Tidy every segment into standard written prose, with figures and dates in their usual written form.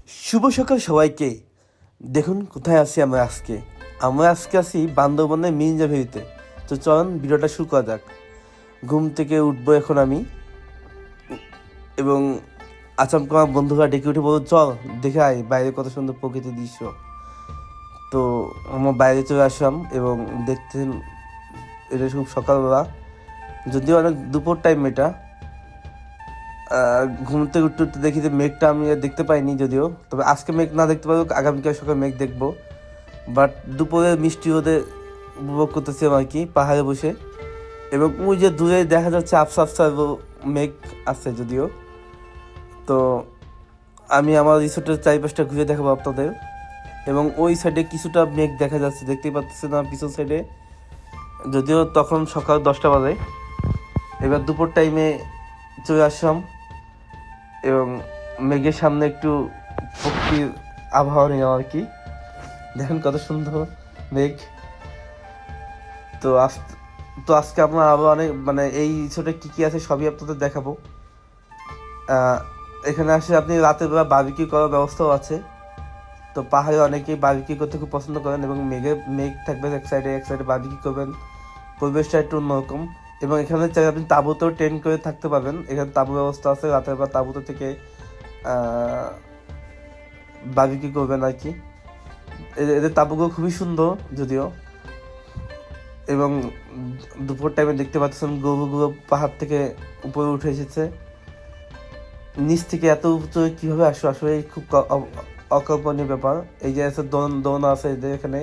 শুভ সকাল সবাইকে। দেখুন কোথায় আছি আমরা আজকে আছি বান্দরবনের মির্জা ভেরিতে। তো চলুন ভিডিওটা শুরু করা যাক। ঘুম থেকে উঠবো এখন আমি, এবং আচমকা আমার বন্ধুরা ডেকে উঠে বলল চল দেখে আয় বাইরে কত সুন্দর প্রকৃতির দৃশ্য। তো আমরা বাইরে চলে আসলাম এবং দেখতেন এটা খুব সকালবেলা, যদিও অনেক দুপুর টাইম এটা। ঘুম থেকে উঠতে উঠতে দেখি যে মেঘটা আমি আর দেখতে পাইনি, যদিও তবে আজকে মেঘ না দেখতে পারবো, আগামীকাল সকালে মেঘ দেখবো। বাট দুপুরে মিষ্টি রোদে উপভোগ করতেছিলাম আর কি পাহাড়ে বসে, এবং ওই যে দূরে দেখা যাচ্ছে আফসা আফসা মেঘ আছে যদিও। তো আমি আমার রিসোর্টের চারিপাশটা ঘুরে দেখাবো আপনাদের, এবং ওই সাইডে কিছুটা মেঘ দেখা যাচ্ছে, দেখতেই পাচ্ছেন না পিছন সাইডে, যদিও তখন সকাল 10টা বাজে। এবার দুপুর টাইমে চলে আসলাম এবং মেঘের সামনে একটু প্রকৃতির আবহাওয়া নিলাম আর কি। দেখেন কত সুন্দর মেঘ। তো আজকে আপনার আরো অনেক এই ছোটো কী কী আছে সবই আপনাদের দেখাবো। এখানে আসে আপনি রাতের বেলা বারবিকিউ করার ব্যবস্থাও আছে। তো পাহাড়ে অনেকেই বারবিকিউ করতে খুব পছন্দ করেন, এবং মেঘ থাকবে এক সাইডে বারবিকিউ করবেন, পরিবেশটা একটু অন্যরকম। এবং এখানে চাই আপনি তাঁবুতেও টেন্ট করে থাকতে পারবেন, এখানে তাঁবু ব্যবস্থা আছে, রাতের বেলা তাঁবুতে থেকে বারবিকিউ করবেন আর কি। এদের তাঁবুগুলো খুবই সুন্দর যদিও। এবং দুপুর টাইমে দেখতে পাচ্ছেন গরুগুলো পাহাড় থেকে উপরে উঠে এসেছে, নিচ থেকে এত উঁচু কীভাবে আসলে খুব অকল্পনীয় ব্যাপার। এই যে আছে দোলনা আছে এদের এখানে,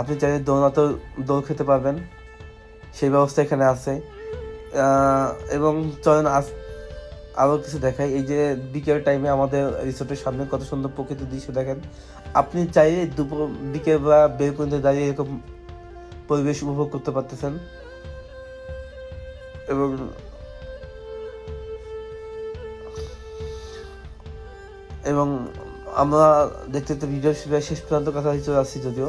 আপনি চাইলে দোলনাতেও দোল খেতে পারবেন, সেই ব্যবস্থা এখানে আছে। এবং চলেন আরও কিছু দেখাই। এই যে বিকেল টাইমে আমাদের রিসোর্টের সামনে কত সুন্দর প্রকৃতির দৃশ্য দেখেন। আপনি চাইলে বিকেল বা বের পর্যন্ত দাঁড়িয়ে এরকম পরিবেশ উপভোগ করতে পারতেছেন। এবং আমরা দেখতে ভিডিও শেষ পর্যন্ত কথা চলে আসছি, যদিও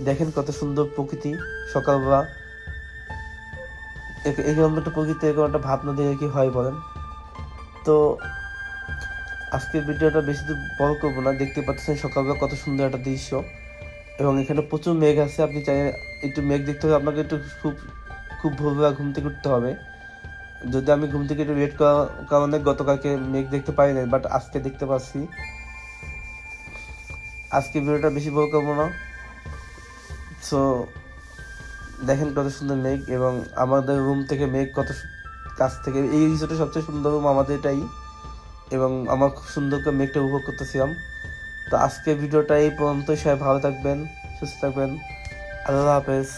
দেখেন কত সুন্দর প্রকৃতি সকালবেলা। এরকম একটা প্রকৃতি, এরকম একটা ভাবনা দিয়ে কি হয় বলেন। তো আজকের ভিডিওটা বেশি দূর বড় করবো না, দেখতে পাচ্ছেন সকালবেলা কত সুন্দর একটা দৃশ্য, এবং এখানে প্রচুর মেঘ আছে। আপনি চাই একটু মেঘ দেখতে হবে, আপনাকে একটু খুব ভোরবেলা ঘুম থেকে উঠতে হবে। যদি আমি ঘুম থেকে একটু লেট করার কারণে গতকালকে মেঘ দেখতে পাই নাই, বাট আজকে দেখতে পাচ্ছি। আজকে ভিডিওটা বেশি বড় করবো না। সো দেখেন কত সুন্দর মেঘ, এবং আমাদের রুম থেকে মেঘ কত কাছ থেকে। এই রিসোর্টের সবচেয়ে সুন্দর রুম আমাদের এটাই, এবং আমার খুব সুন্দর করে মেঘটা উপভোগ করতেছিলাম। তো আজকে ভিডিওটা এই পর্যন্তই। সবাই ভালো থাকবেন, সুস্থ থাকবেন। আল্লাহ হাফেজ।